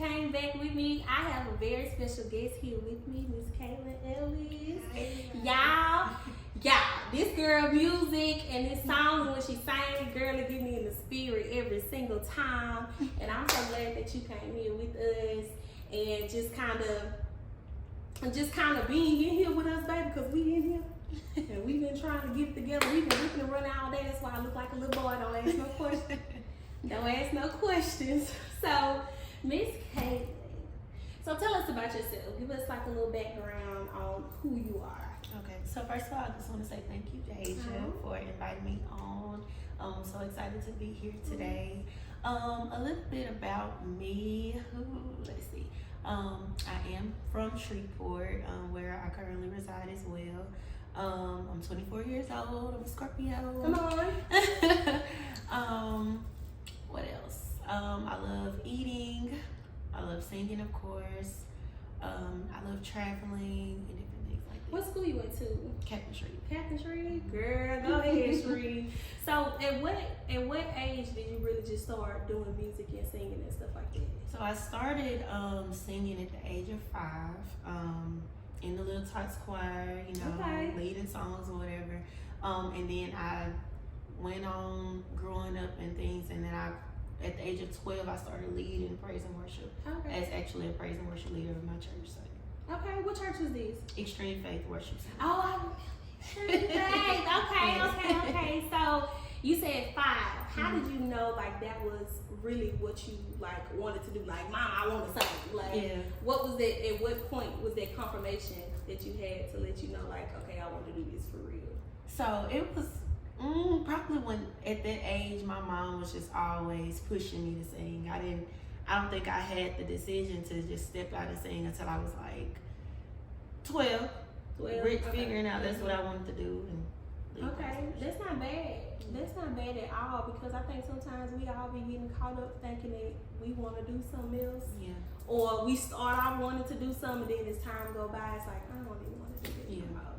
came back with me. I have a very special guest here with me, Miss Caitlin Ellis. Hey. Y'all, this girl music and this song when she sang, girl, it get me in the spirit every single time. And I'm so glad that you came here with us and just kind of being in here with us, baby, because we in here. And we've been trying to get together. We've been ripping and running all day. That's why I look like a little boy. Don't ask no questions. Don't ask no questions. So, Miss Caitlin, so tell us about yourself. Give us like a little background on who you are. Okay, so first of all, I just want to say thank you to H.E.R for inviting me on. I'm so excited to be here today. A little bit about me. Let's see. I am from Shreveport, where I currently reside as well. I'm 24 years old. I'm a Scorpio. Come on. What else? I love eating. I love singing, of course. I love traveling and different things like that. What school you went to? Captain Street. Captain Street? Girl, go ahead, Street. So, at what age did you really just start doing music and singing and stuff like that? So I started singing at the age of 5. In the Little Tots choir, leading songs or whatever. And then I went on growing up and things, and then at the age of 12, I started leading praise and worship as actually a praise and worship leader of my church. So. Okay, what church was this? Extreme Faith Worship Center. Oh, I remember. Faith. Okay. So you said 5. How did you know like that was really what you like wanted to do? Like, Mom, I want to sing. Like, what was that? At what point was that confirmation that you had to let you know, like, okay, I want to do this for real? So it was probably when at that age, my mom was just always pushing me to sing. I don't think I had the decision to just step out and sing until I was like 12. Figuring out that's what I wanted to do. Okay, that's not bad. That's not bad at all, because I think sometimes we all be getting caught up thinking that we want to do something else. Yeah. Or we start out wanting to do something, then as time go by, it's like, I don't even want to do this anymore.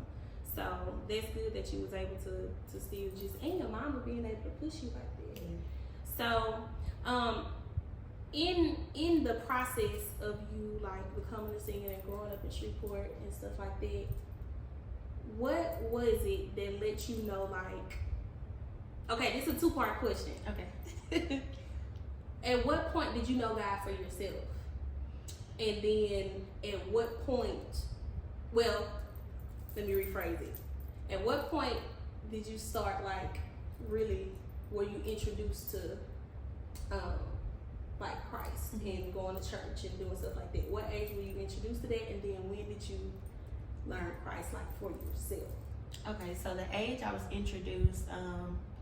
So that's good that you was able to still just, and your mama being able to push you like that. So, in the process of you like becoming a singer and growing up in Shreveport and stuff like that, what was it that let you know, like, okay, this is a 2-part question. Okay. At what point did you know God for yourself? And then at what point, well, let me rephrase it. At what point did you start, like, really, were you introduced to, like, Christ and going to church and doing stuff like that? What age were you introduced to that? And then when did you learn Christ, like, for yourself? Okay, so the age I was introduced,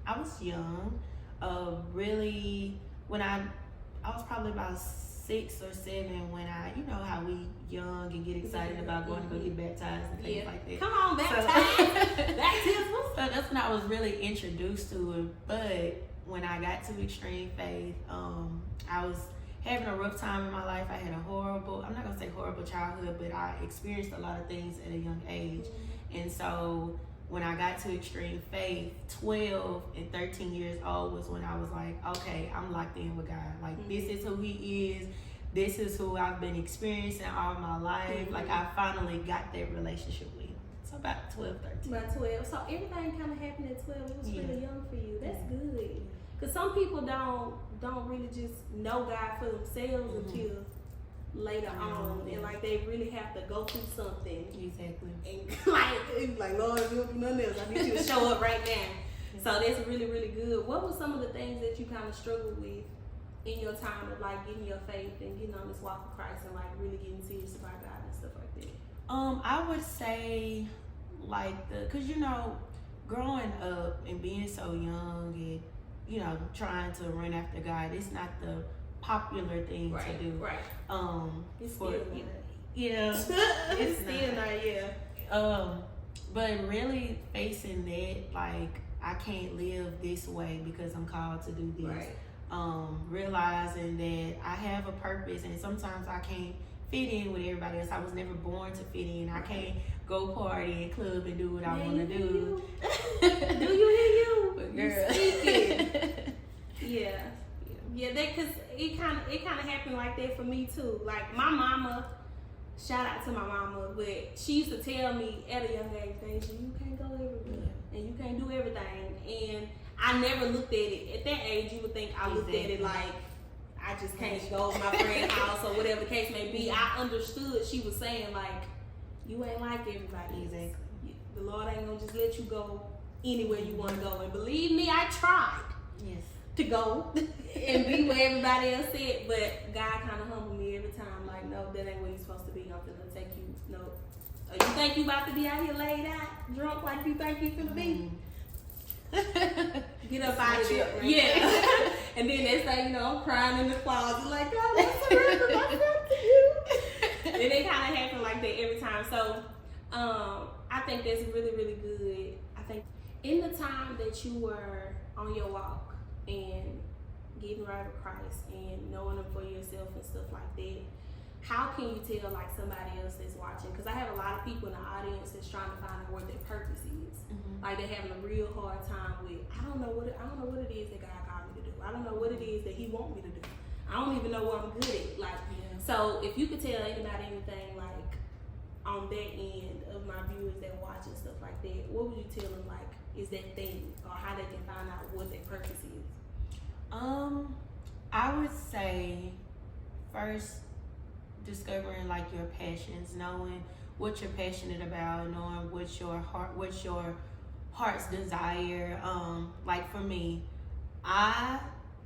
I was young. Really, when I was probably about 6 or 7 when I, you know how we young and get excited about going to go get baptized and things like that. Come on, baptized. So that's when I was really introduced to it. But when I got to Extreme Faith, I was having a rough time in my life. I had a horrible, I'm not going to say horrible childhood, but I experienced a lot of things at a young age. And so when I got to Extreme Faith, 12 and 13 years old was when I was like, okay, I'm locked in with God. Like, this is who He is. This is who I've been experiencing all my life. Like, I finally got that relationship with Him. So about 12, 13. About 12. So everything kind of happened at 12. It was really young for you. That's good. Because some people don't really just know God for themselves until later on, and like they really have to go through something. Exactly. And like Lord, if you don't do nothing else, I need you to show up right now. So that's really, really good. What were some of the things that you kind of struggled with in your time of like getting your faith and getting on this walk with Christ and like really getting serious about God and stuff like that? I would say like cause growing up and being so young and trying to run after God, it's not the popular thing to do. Right. It's still not. It's still not. But really facing that, like, I can't live this way because I'm called to do this. Right. Realizing that I have a purpose, and sometimes I can't fit in with everybody else. I was never born to fit in. I can't go party and club and do what I want to do. Do you hear you? But girl. You speaking. Yeah, that, because it kind of happened like that for me too. Like my mama, shout out to my mama, but she used to tell me at a young age, Deja, you can't go everywhere and you can't do everything. And I never looked at it at that age. You would think I looked at it like I just can't go to my friend's house or whatever the case may be. I understood she was saying like you ain't like everybody. Exactly. The Lord ain't gonna just let you go anywhere you want to go. And believe me, I tried. Yes. To go and be where everybody else said, but God kind of humbled me every time. Like, no, that ain't where you're supposed to be. I'm finna take you. No, you think you about to be out here laid out, drunk like you think you finna be? Get up out of there. Right? Yeah. And then they say, I'm crying in the closet, like, God, I surrender myself to you. And it kind of happened like that every time. So, I think that's really, really good. I think in the time that you were on your walk and getting right with Christ and knowing him for yourself and stuff like that, how can you tell like somebody else that's watching? Because I have a lot of people in the audience that's trying to find out what their purpose is. Mm-hmm. Like they're having a real hard time with, I don't know what it is that God called me to do. I don't know what it is that he wants me to do. I don't even know what I'm good at. Like, so if you could tell anybody anything like on that end of my viewers that watch and stuff like that, what would you tell them like is that thing or how they can find out what their purpose is? I would say first discovering like your passions, knowing what you're passionate about, knowing what's your heart's desire. Like for me, I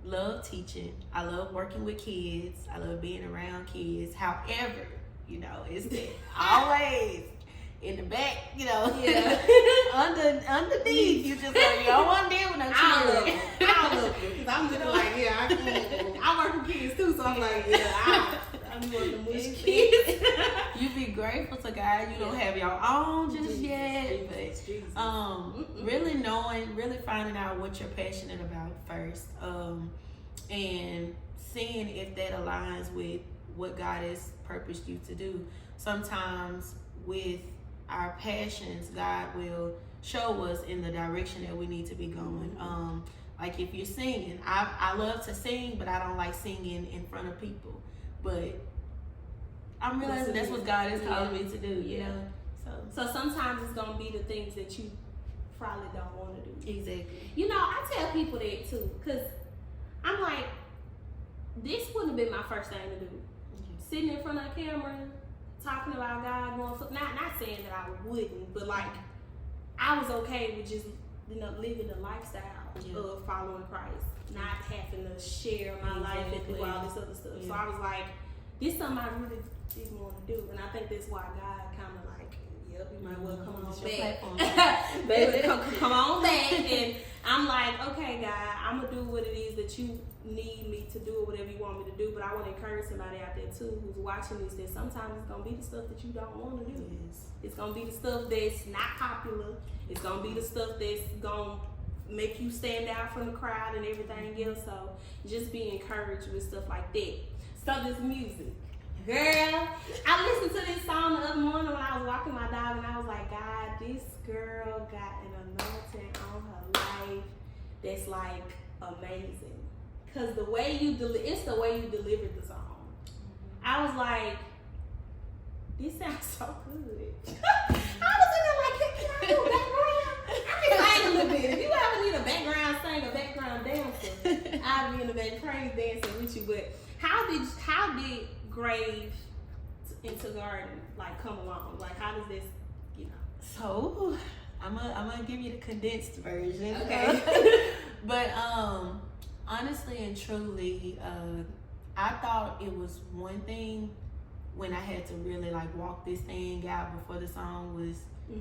love teaching. I love working with kids. I love being around kids. However, it's that always in the back, underneath, you just like, you don't want to deal with no children. I love it. Because I'm looking like, I work with kids too, so I'm like, I'm going to mush kids. You be grateful to God you don't have your own just yet. But really finding out what you're passionate about first. And seeing if that aligns with what God has purposed you to do. Sometimes with our passions, God will show us in the direction that we need to be going. Like if you're singing, I love to sing, but I don't like singing in front of people. But I'm realizing that's what God is calling me to do, So sometimes it's gonna be the things that you probably don't want to do. Exactly. I tell people that too, cause I'm like, this wouldn't have been my first thing to do. Sitting in front of a camera, talking about God, not saying that I wouldn't, but like I was okay with just living the lifestyle of following Christ, not having to share my life and do all this other stuff. So I was like, this is something I really didn't want to do, and I think that's why God kind of like, you might well come on back, baby, come on back. And I'm like, okay, God, I'm gonna do what it is that you need me to do or whatever you want me to do. But I want to encourage somebody out there too who's watching this that sometimes it's gonna be the stuff that you don't want to do. It's gonna be the stuff that's not popular. It's gonna be the stuff that's gonna make you stand out from the crowd and everything else. So just be encouraged with stuff like that. So this music, girl, I listened to this song the other morning when I was walking my dog, and I was like, God, this girl got an anointing on her life that's like amazing. Cause the way it's the way you delivered the song. I was like, this sounds so good. I was in there like, can I do a background? I can sing a little bit. If you ever need a background singer, background dancer, I'll be in the back praise dancing with you. But how did Grave into Garden like come along? Like how does this, So I'm gonna give you the condensed version. Okay. But honestly and truly, I thought it was one thing when I had to really like walk this thing out before the song was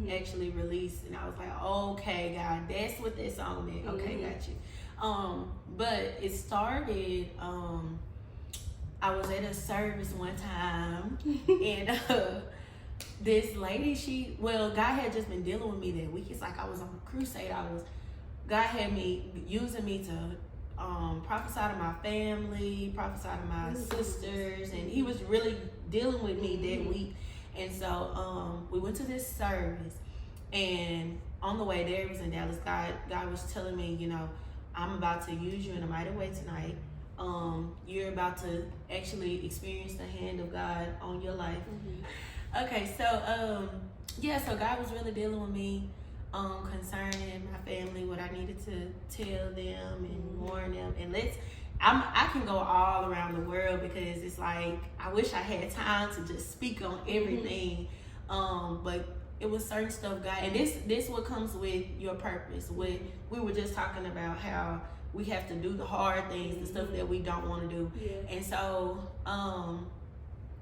actually released, and I was like, okay, God, that's what that song meant. Okay, got you. But it started. I was at a service one time, and this lady, God had just been dealing with me that week. It's like I was on a crusade. God had me using me to prophesy to my family, prophesy to my sisters, and he was really dealing with me that week. And so we went to this service, and on the way there, it was in Dallas. God was telling me, I'm about to use you in a mighty way tonight. you're about to actually experience the hand of God on your life. Okay, so so God was really dealing with me concerning my family, what I needed to tell them and warn them. And I can go all around the world because it's like I wish I had time to just speak on everything. But it was certain stuff, God, and this what comes with your purpose. We were just talking about how we have to do the hard things, the stuff that we don't want to do. And so I'm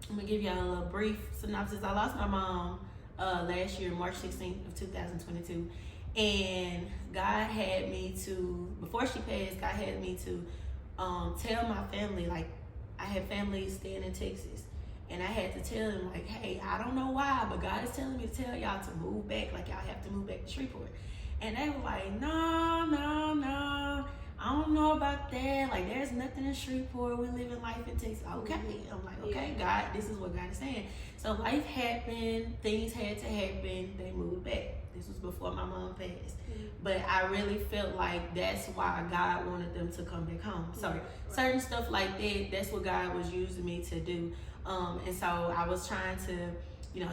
gonna give y'all a little brief synopsis. I lost my mom last year, March 16th of 2022, and God had me to, before she passed, God had me to tell my family, like I had family staying in Texas, and I had to tell them, like, hey, I don't know why, but God is telling me to tell y'all to move back, like y'all have to move back to Shreveport. And they were like, no, I don't know about that. Like, there's nothing in Shreveport. We're living life in Texas. Okay. I'm like, okay, God, this is what God is saying. So life happened. Things had to happen. They moved back. This was before my mom passed. But I really felt like that's why God wanted them to come back home. So certain stuff like that, that's what God was using me to do. And so I was trying to,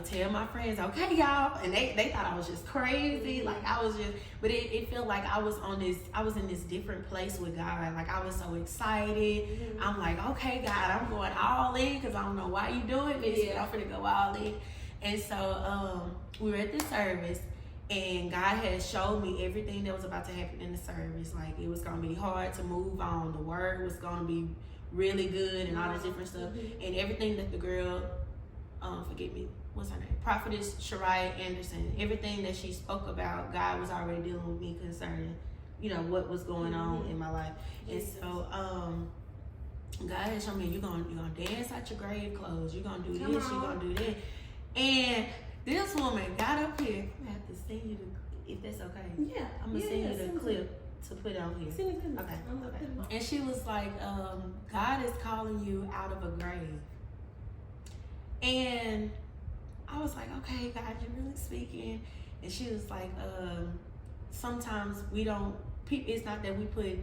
tell my friends, okay, y'all, and they thought I was just crazy. Like I was just, but it felt like I was in this different place with God. Like I was so excited. I'm like, okay, God, I'm going all in because I don't know why you doing this, but I'm gonna go all in. And so we were at the service, and God had showed me everything that was about to happen in the service. Like it was gonna be hard to move on. The word was gonna be really good and all this different stuff, and everything that the girl, forget me, what's her name? Prophetess H.E.R. Anderson. Everything that she spoke about, God was already dealing with me concerning, what was going on in my life. And so, God had shown me, you're gonna dance out your grave clothes. You're gonna do this. You're gonna do that. And this woman got up here. I'm gonna have to send you if that's okay. Yeah. I'm gonna send you the clip to put on here. Okay. And she was like, God is calling you out of a grave. And I was like, okay, God, you're really speaking. And she was like, sometimes we don't, it's not that we put,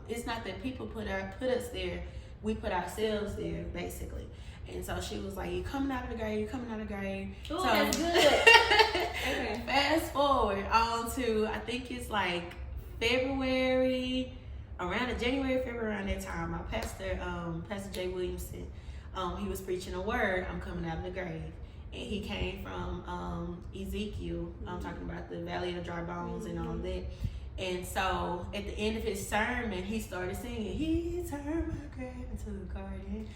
it's not that people put us there, we put ourselves there, basically. And so she was like, you're coming out of the grave, Oh, so, that's good. Okay. Fast forward on to, I think it's like February, February, around that time, my pastor, Pastor J. Williamson, he was preaching a word, I'm coming out of the grave. And he came from Ezekiel, talking about the valley of dry bones and all that. And so at the end of his sermon, he started singing, he turned my grave into a garden.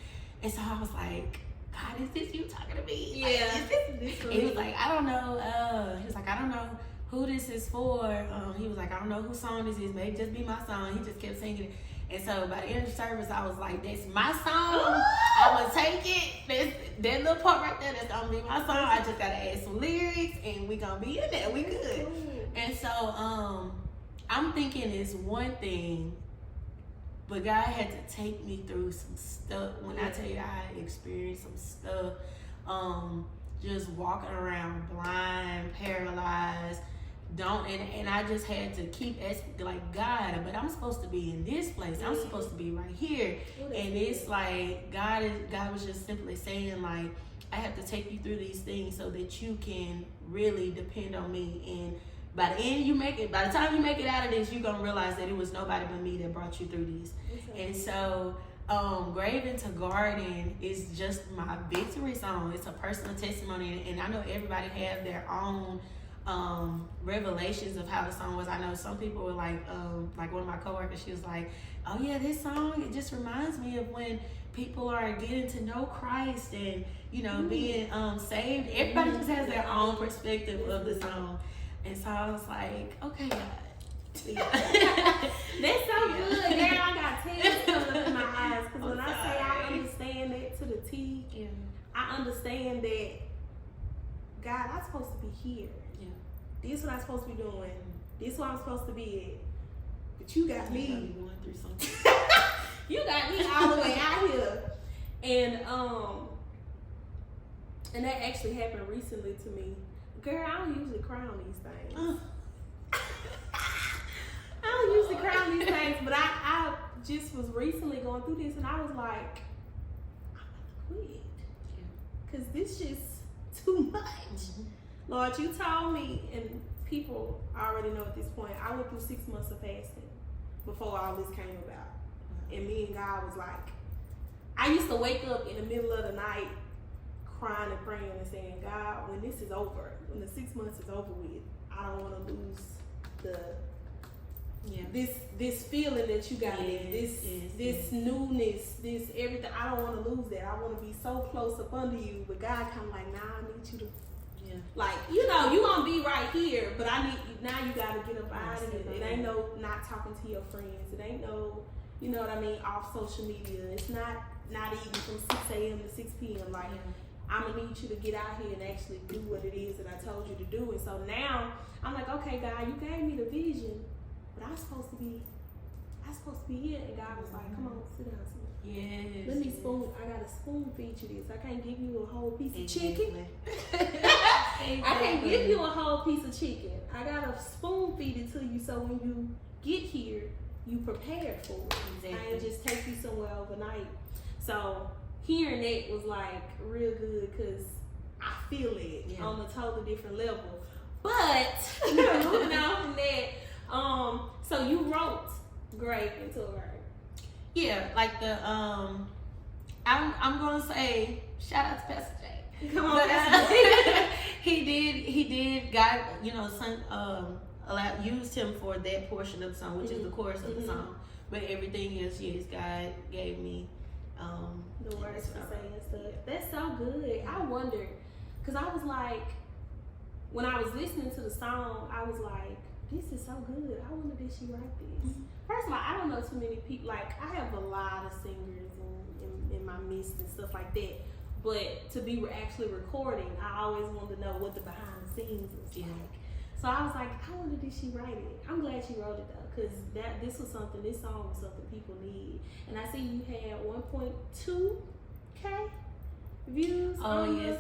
And so I was like, God, is this you talking to me? Yeah. Like, this and he was like, I don't know. He was like, I don't know who this is for. He was like, I don't know whose song this is. Maybe just be my song. He just kept singing it. And so by the end of the service, I was like, that's my song. I'm going to take it. That little part right there, that's going to be my song. I just got to add some lyrics, and we going to be in there. We good. And so I'm thinking it's one thing, but God had to take me through some stuff. When I tell you I experienced some stuff, just walking around blind, paralyzed, and I just had to keep asking, like, God, but I'm supposed to be in this place. I'm supposed to be right here. And it's like God was just simply saying, like, I have to take you through these things so that you can really depend on me. And by the time you make it out of this, you're gonna realize that it was nobody but me that brought you through this. And so Grave into Garden is just my victory song. It's a personal testimony, and I know everybody have their own revelations of how the song was. I know some people were like one of my coworkers, she was like, oh yeah, this song, it just reminds me of when people are getting to know Christ and being saved. Everybody just has their own perspective of the song. And so I was like, okay, God. That's so good. Girl, I got tears coming up in my eyes, because when I say I understand that to the T, I understand that, God, I'm supposed to be here. This is what I'm supposed to be doing. This is what I'm supposed to be at. But you got me going through something. You got me all the way out here. And that actually happened recently to me. Girl, I don't usually cry on these things. I don't usually crown these things, but I just was recently going through this, and I was like, I'm gonna quit, cause this just too much. Mm-hmm. Lord, you told me, and people already know at this point, I went through 6 months of fasting before all this came about, and me and God was like, I used to wake up in the middle of the night crying and praying and saying, God, when this is over, when the 6 months is over with, I don't want to lose this feeling that you got, this newness, this everything. I don't want to lose that. I want to be so close up under you, but God kind of like, nah, I need you to, like, you know, you gonna be right here, but I need now. You gotta get up out of it. It ain't no not talking to your friends. It ain't no, you know what I mean, off social media. It's not eating from 6 a.m. to 6 p.m. Like, I'm gonna need you to get out here and actually do what it is that I told you to do. And so now I'm like, okay, God, you gave me the vision, but I'm supposed to be here. And God was like, come on, sit down, sit down. Yes. Let me spoon. I gotta spoon feed you this. I can't give you a whole piece of chicken. I can't give you a whole piece of chicken. I gotta spoon feed it to you, so when you get here, you prepared for it. Exactly. I ain't just take you somewhere overnight. So hearing that was like real good, because I feel it on a totally different level. But moving on from that, so you wrote Grave into a Word. Yeah, like the I'm gonna say shout out to Pastor J. Come on, Pastor J. he did. God, you know, used him for that portion of the song, which is the chorus of the song. But everything else, yes, God gave me the words to say and stuff. That's so good. I wondered, because I was like, when I was listening to the song, I was like, this is so good. I wonder, did she write this? First of all, I don't know too many people. Like, I have a lot of singers in my midst and stuff like that. But to be actually recording, I always wanted to know what the behind the scenes was like. So I was like, I wonder, did she write it? I'm glad she wrote it though, because this song was something people need. And I see you had 1.2K views on the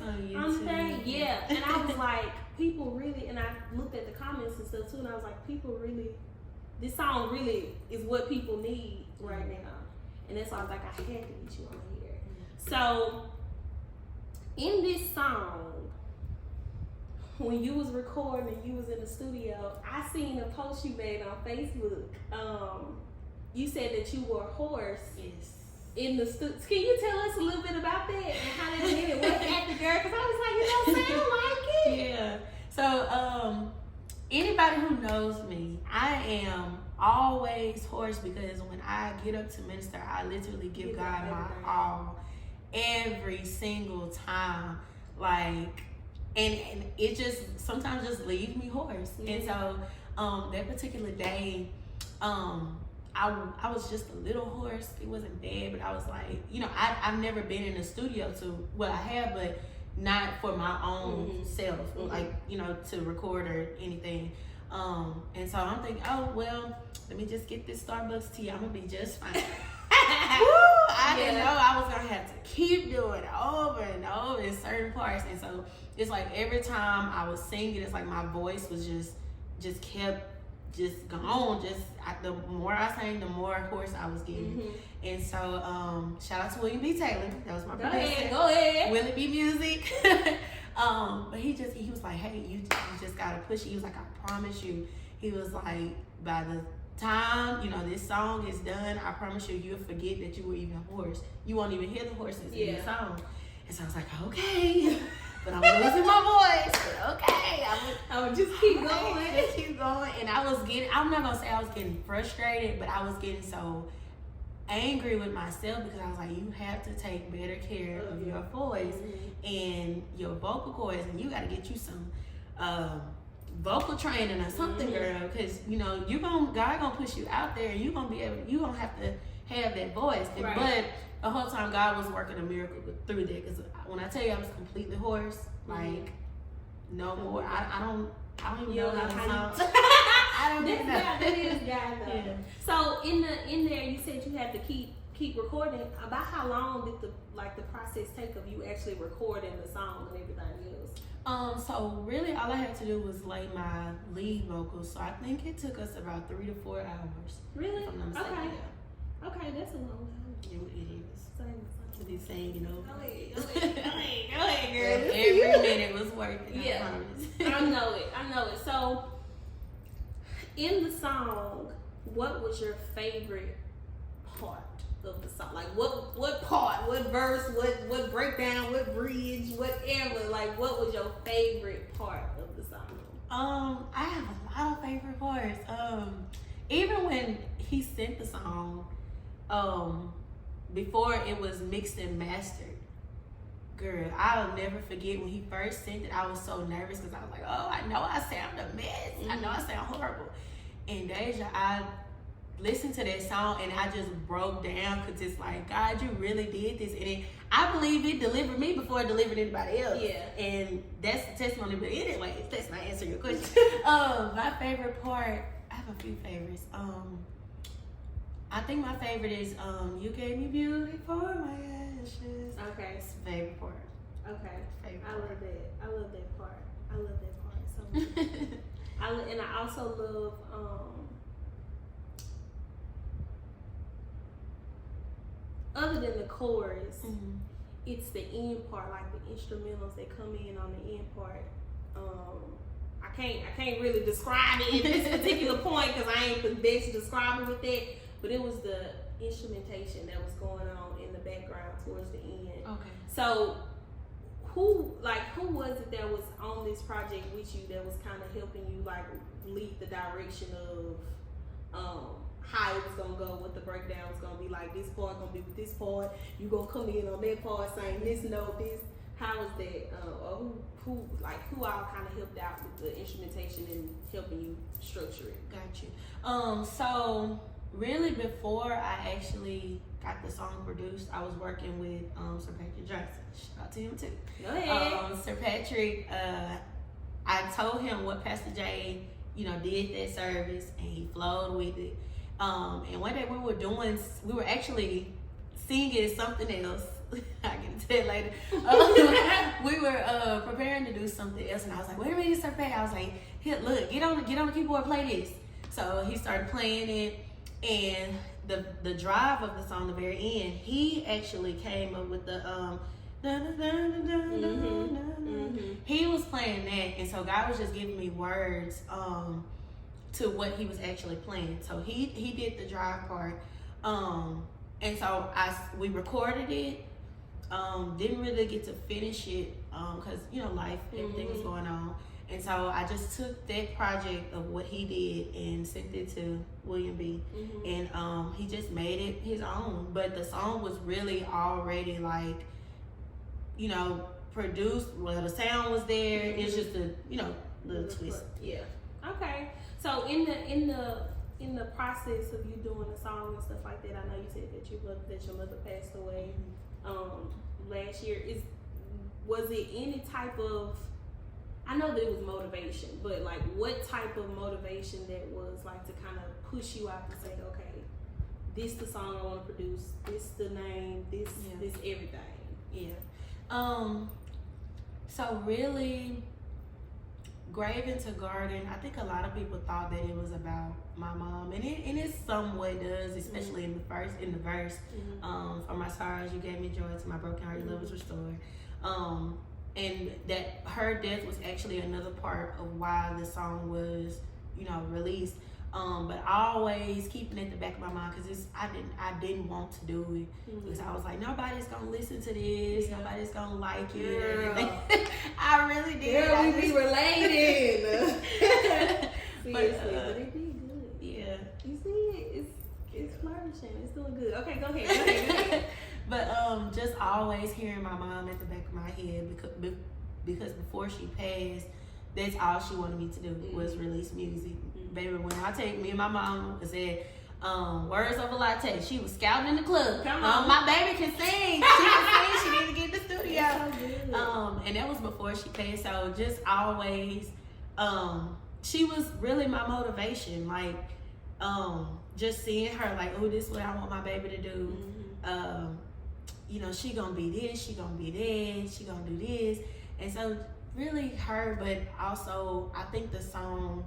thing. Yeah, and I was like, people really, and I looked at the comments and stuff too, and I was like, this song really is what people need right now. And that's why I was like, I had to get you on here. So, in this song, when you was recording and you was in the studio, I seen a post you made on Facebook. You said that you were a horse. Yes. In the studio. Can you tell us a little bit about that and how that did it? What happened, girl? Because I was like, it don't sound like it. Yeah. So, anybody who knows me, I am always hoarse, because when I get up to minister, I literally give God my all every single time. Like, and it just sometimes just leaves me hoarse. And so that particular day, I was just a little hoarse. It wasn't bad, but I was like, you know, I've never been in a studio I have, but not for my own self, like, you know, to record or anything. And so I'm thinking, oh, well, let me just get this Starbucks tea. I'm gonna be just fine. I didn't know I was gonna have to keep doing it over and over in certain parts. And so it's like every time I was singing, it's like my voice was just kept just gone. The more I sang, the more hoarse I was getting. And so shout out to William B. Taylor. That was my producer. Go ahead. Will It Be Music? But he was like, hey, you just gotta push it. He was like, I promise you. He was like, by the time, you know, this song is done, I promise you'll forget that you were even hoarse. You won't even hear the hoarseness in the song. And so I was like, okay. But I'm losing my voice. But okay. I would just keep going. Just keep going. And I'm not gonna say I was getting frustrated, but I was getting so angry with myself, because I was like, you have to take better care of your voice and your vocal cords, and you got to get you some vocal training or something, girl, because you know God gonna push you out there, and you gonna have to have that voice. But the whole time God was working a miracle through that, because when I tell you I was completely hoarse, like no more. I don't even know how to sound. I don't even know. That is God though. Yeah. So in there, you said you have to keep keep recording. About how long did the process take of you actually recording the song and everything else? So really all I had to do was lay my lead vocals. So I think it took us about 3 to 4 hours. Really? If I'm not mistaken. Okay. Yeah. Okay, that's a long time. It is. Same. To be saying, you know. Go ahead, girl. Every minute was worth it. Yeah. I promise. I know it. So, in the song, what was your favorite part of the song? Like, what part, what verse, what breakdown, what bridge, whatever. Like, what was your favorite part of the song? I have a lot of favorite parts. Even when he sent the song, before it was mixed and mastered, girl, I'll never forget when he first sent it. I was so nervous because I was like, oh, I know I sound a mess. I know I sound horrible. And Deja, I listened to that song and I just broke down because it's like, God, you really did this. And I believe it delivered me before it delivered anybody else. Yeah. And that's the testimony. But anyway, that's not answering your question. My favorite part, I have a few favorites. I think my favorite is You Gave Me Beauty for My Ashes. Okay. It's the favorite part. Okay. Favorite I part. love that. I love that part. I love that part so much. And I also love other than the chorus, it's the end part, like the instrumentals that come in on the end part. I can't really describe it at this particular point because I ain't the best describing with that. But it was the instrumentation that was going on in the background towards the end. Okay. So who was it that was on this project with you that was kind of helping you like lead the direction of how it was gonna go, what the breakdown was gonna be like? This part gonna be with this part. You gonna come in on that part saying this note, this. How was that? Or who all kind of helped out with the instrumentation and helping you structure it? Got you. So really before I actually got the song produced, I was working with Sir Patrick Johnson. Shout out to him too. Go ahead. Sir Patrick, I told him what Pastor J, did that service, and he flowed with it. And one day we were actually singing something else. I get into that later. We were preparing to do something else, and I was like, "Wait a minute, Sir Pat." I was like, "Here, look, get on the keyboard, play this." So he started playing it, and the drive of the song, the very end, he actually came up with the He was playing that, and so God was just giving me words to what he was actually playing. So he did the drive part, and so we recorded it. Didn't really get to finish it because life, everything was going on, and so I just took that project of what he did and sent it to William B. And he just made it his own. But the song was really already produced. Well, the sound was there. It's just a little twist. Yeah. Okay. So in the process of you doing the song and stuff like that, I know you said that your mother passed away last year. Was it any type of, I know that it was motivation, but like what type of motivation that was like to kind of push you out to say, okay, this the song I want to produce, this the name, this everything? Yeah. So really, Grave into Garden, I think a lot of people thought that it was about my mom, and it somewhat does, especially in the verse. For my sorrows you gave me joy, to my broken heart your love was restored. And that her death was actually another part of why the song was, released. But always keeping it in the back of my mind, because I didn't want to do it, because I was like, nobody's gonna listen to this, nobody's gonna like it. I really did. Yeah, we be related. But But it did good. Yeah. You see, it's flourishing. It's doing good. Okay, go ahead. But just always hearing my mom at the back of my head, because before she passed, that's all she wanted me to do was release music. Baby, when I take me and my mom said, words of a latte, she was scouting in the club. Come on. My baby can sing. She can sing. She didn't get in the studio. So And that was before she passed. So just always, she was really my motivation. Like, just seeing her, like, oh, this is what I want my baby to do. you know, she gonna be this, she gonna be that, she gonna do this. And so really her, but also I think the song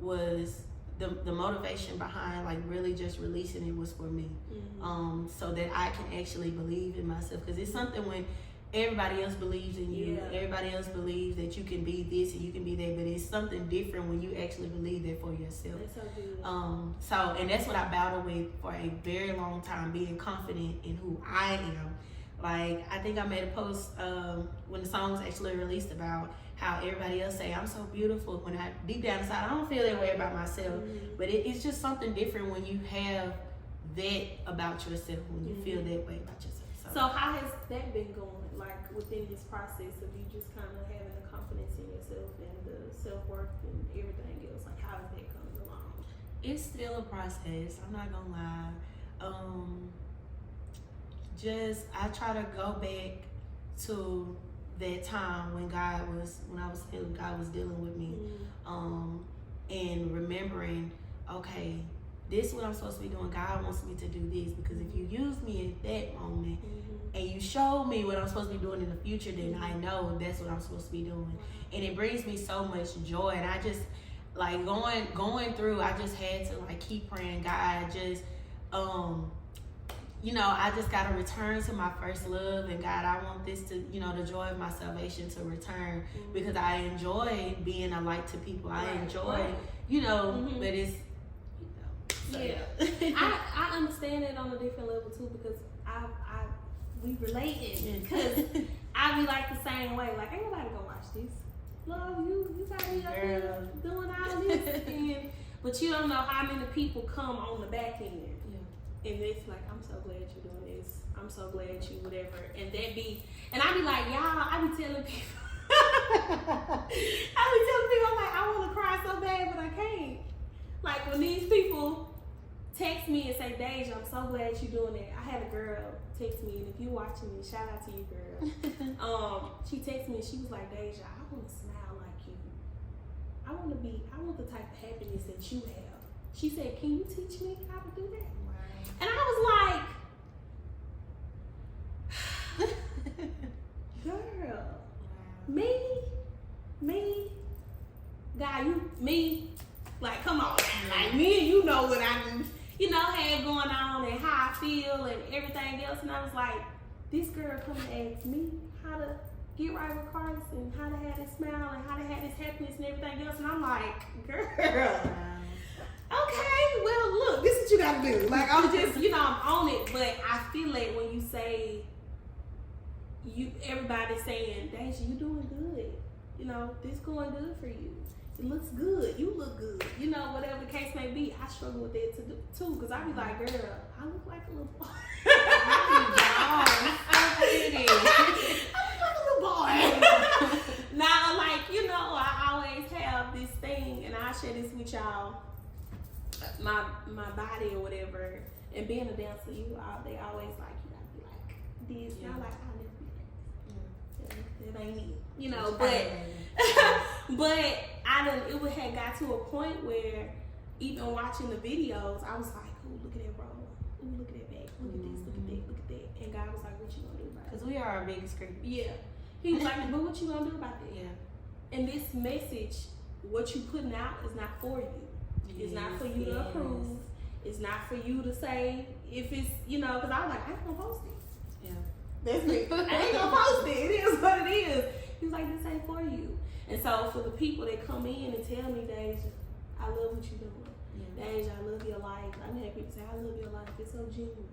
was the motivation behind like really just releasing it was for me. So that I can actually believe in myself, because it's something when everybody else believes in you, everybody else believes that you can be this and you can be that, but it's something different when you actually believe that for yourself. That's so good. So and that's what I battled with for a very long time, being confident in who I am. Like, I think I made a post when the song was actually released about how everybody else say I'm so beautiful, when I deep down inside I don't feel that way about myself. But it's just something different when you have that about yourself, when you feel that way about yourself. So how has that been going, like within this process of you just kind of having the confidence in yourself and the self-worth and everything else? Like, how is that coming along? It's still a process, I'm not gonna lie. I try to go back to that time when I was feeling God was dealing with me, and remembering, okay, this is what I'm supposed to be doing. God wants me to do this, because if you use me at that moment and you show me what I'm supposed to be doing in the future, then I know that's what I'm supposed to be doing. And it brings me so much joy. And I just, like, going through, I just had to like keep praying, God, just you know, I just got to return to my first love, and God, I want this to, you know, the joy of my salvation to return, because I enjoy being a light to people. I enjoy, you know, but it's, you know. So, I understand it on a different level too, because we related, because I be like the same way. Like, ain't nobody gonna watch this. Love, you gotta be up here doing all this, but you don't know how many people come on the back end. And it's like, I'm so glad you're doing this. I'm so glad you whatever. And I be like, y'all, I be telling people, I'm like, I want to cry so bad, but I can't. Like, when these people text me and say, Deja, I'm so glad you're doing it. I had a girl text me, and if you're watching me, shout out to you, girl. She texted me and she was like, Deja, I want to smile like you. I want the type of happiness that you have. She said, can you teach me how to do that? And I was like, girl, me, God, me, like, come on, like, me and you know what I, you know, had going on and how I feel and everything else. And I was like, this girl come and ask me how to get right with Christ and how to have this smile and how to have this happiness and everything else. And I'm like, girl. Okay, well, look, this is what you gotta do. Like, I'm just, you know, I'm on it, but I feel like when you say, everybody's saying, Deja, you doing good. You know, this going good for you. It looks good. You look good. You know, whatever the case may be, I struggle with that too, because I be like, girl, I look like a little boy. I look like a little boy. Now, like, you know, I always have this thing, and I share this with y'all. My body or whatever, and being a dancer, they always like, you gotta be like this. And I'm like, I'll never be like this. That ain't me, you know. But it had got to a point where even watching the videos, I was like, oh, look at that roll, oh, look at that back, look at this, look at that, look at that. And God was like, what you gonna do about it? Because we are our biggest critic. Yeah. He was like, but what you gonna do about that? Yeah. And this message, what you putting out, is not for you. It's not for you to approve. It's not for you to say if it's, you know, because I was like, I ain't gonna post it. Yeah. That's me. I ain't gonna post it. It is what it is. He was like, this ain't for you. And so for the people that come in and tell me, Deja, I love what you're doing. Deja, I love your life. I've had people say, I love your life. It's so genuine.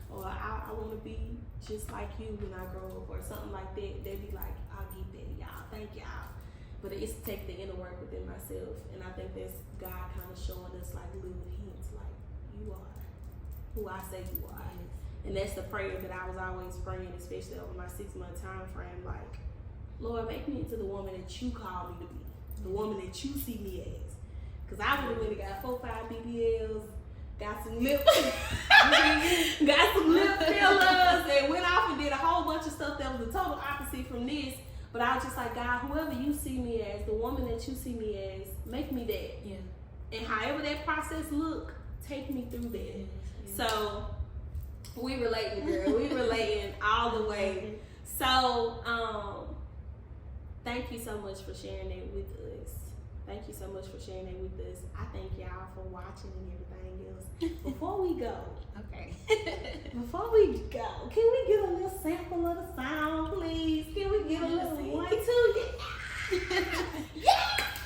Or I want to be just like you when I grow up, or something like that. They'd be like, I'll get that, y'all. Thank y'all. But it's to take the inner work within myself, and I think that's God kind of showing us like little hints, like, you are who I say you are. And that's the prayer that I was always praying, especially over my 6-month time frame. Like, Lord, make me into the woman that you call me to be, the woman that you see me as. Because I would have really got 4-5 BBLs, got some lip fillers, and went off and did a whole bunch of stuff that was the total opposite from this. But I was just like, God, whoever you see me as, the woman that you see me as, make me that. Yeah. And however that process look, take me through that. Yeah. So We relating, girl. We relating all the way. So, thank you so much for sharing that with us. Thank you so much for sharing that with us. I thank y'all for watching and everything else. Before we go, Okay. before we go, can we get a little sample of the song, please? Can we get a little 1, 2? Yeah!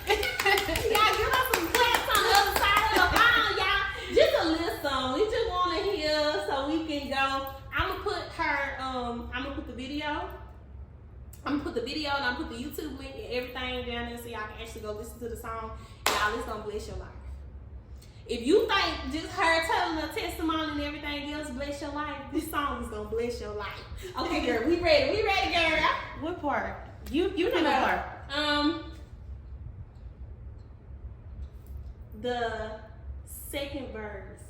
Y'all give us some claps on the other side of the phone, y'all. Just a little song. We just want to hear so we can go. I'm gonna put the video. I'm gonna put the video and I'm gonna put the YouTube link and everything down there so y'all can actually go listen to the song. Y'all, it's gonna bless your life. If you think just her telling her testimony and everything else bless your life, this song is gonna bless your life. Okay, girl, we ready. We ready, girl. What part? You know the part. The second verse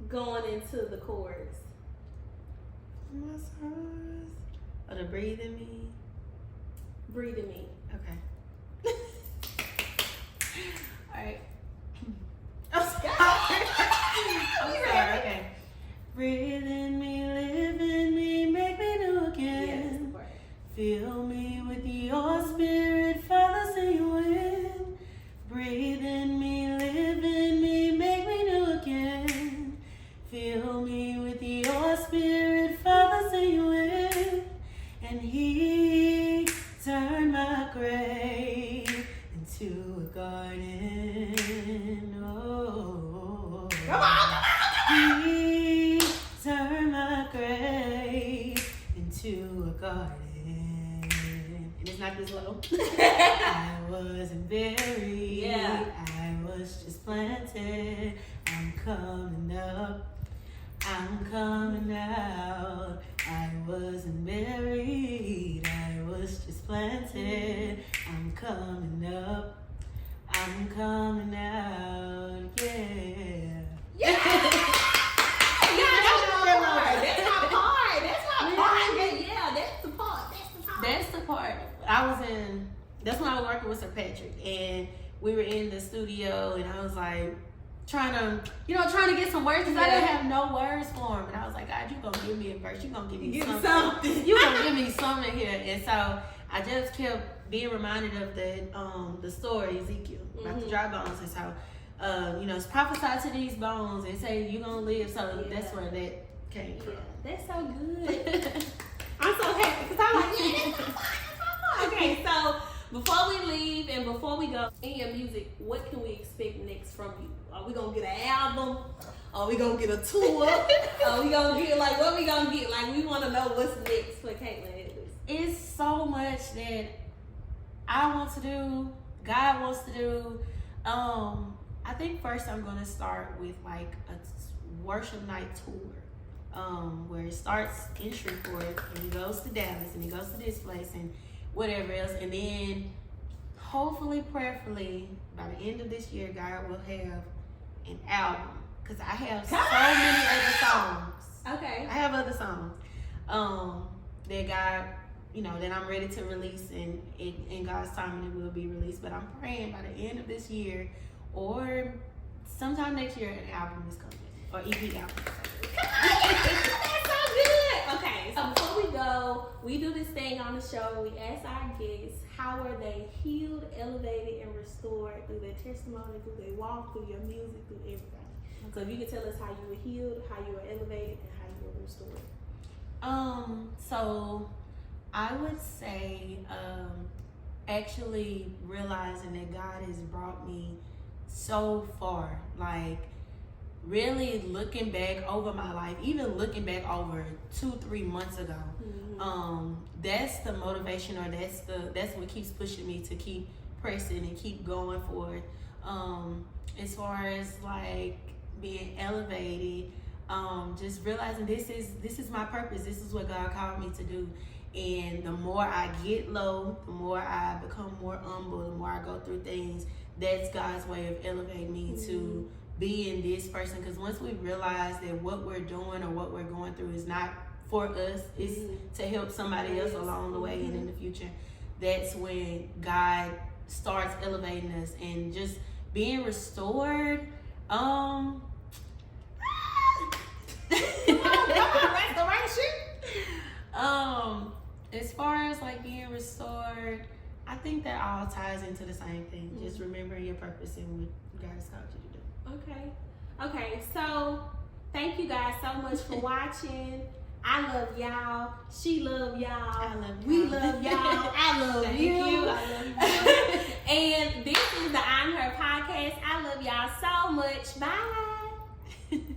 going into the chorus. My stars. Oh, the breathe in me. Breathe in me. Okay. All right. I'm sorry. I'm sorry. Okay. Breathe in me, live in me, make me new again. Yes, Fill me with your spirit, Father, say you will. Breathe in me, live in me, make me new again. Fill me with your spirit, Father, say you will. And He turned my grave into a garden. Oh, Come on. He turned my grave into a garden. And it's not this low. I wasn't buried. Yeah. I was just planted. I'm coming up. I'm coming out. I wasn't buried. I was just planted. I'm coming up. I'm coming out. Yeah. Yeah. That's my part. That's my part. Yeah, that's the part. That's the part. That's when I was working with Sir Patrick, and we were in the studio, and I was like trying to get some words because I didn't have no words for him, and I was like, God, you gonna give me a verse, you gonna give me something. You gonna give me something here, and so I just kept being reminded of the story Ezekiel about the dry bones, and so it's prophesied to these bones and say you're gonna live. So that's where that came from. That's so good. I'm so happy because I'm like, yeah, that's my part. Okay, so before we leave and before we go, in your music, what can we expect next from you? Are we gonna get an album? Are we gonna get a tour? Are we gonna get what we gonna get? Like, we want to know what's next for Caitlin Edwards. It's so much that I want to do, God wants to do. I think first I'm gonna start with like a worship night tour, where it starts in Shreveport and he goes to Dallas and he goes to this place and whatever else, and then hopefully, prayerfully, by the end of this year, God will have an album, because I have so many other songs. Okay. I have other songs that God, that I'm ready to release, and in God's time it will be released. But I'm praying by the end of this year or sometime next year an album is coming, or EP album. That's so good. Okay, so before we go, we do this thing on the show. We ask our guests, how are they healed, elevated, and restored through their testimony, through their walk, through your music, through everything. So if you could tell us how you were healed, how you were elevated, and how you were restored. So I would say actually realizing that God has brought me so far, like really looking back over my life, even looking back over 2-3 months ago, that's the motivation, or that's what keeps pushing me to keep pressing and keep going forward. As far as like being elevated, just realizing this is my purpose. This is what God called me to do. And the more I get low, the more I become more humble, the more I go through things, that's God's way of elevating me to being this person. Because once we realize that what we're doing or what we're going through is not for us, it's to help somebody else along the way and in the future, that's when God starts elevating us and just being restored. As far as like being restored, I think that all ties into the same thing. Mm-hmm. Just remembering your purpose and what God has called you to do. Okay, so thank you guys so much for watching. I love y'all. She love y'all. I love y'all. We love y'all. I love Thank you. I love you. And this is the I'm Her podcast. I love y'all so much. Bye.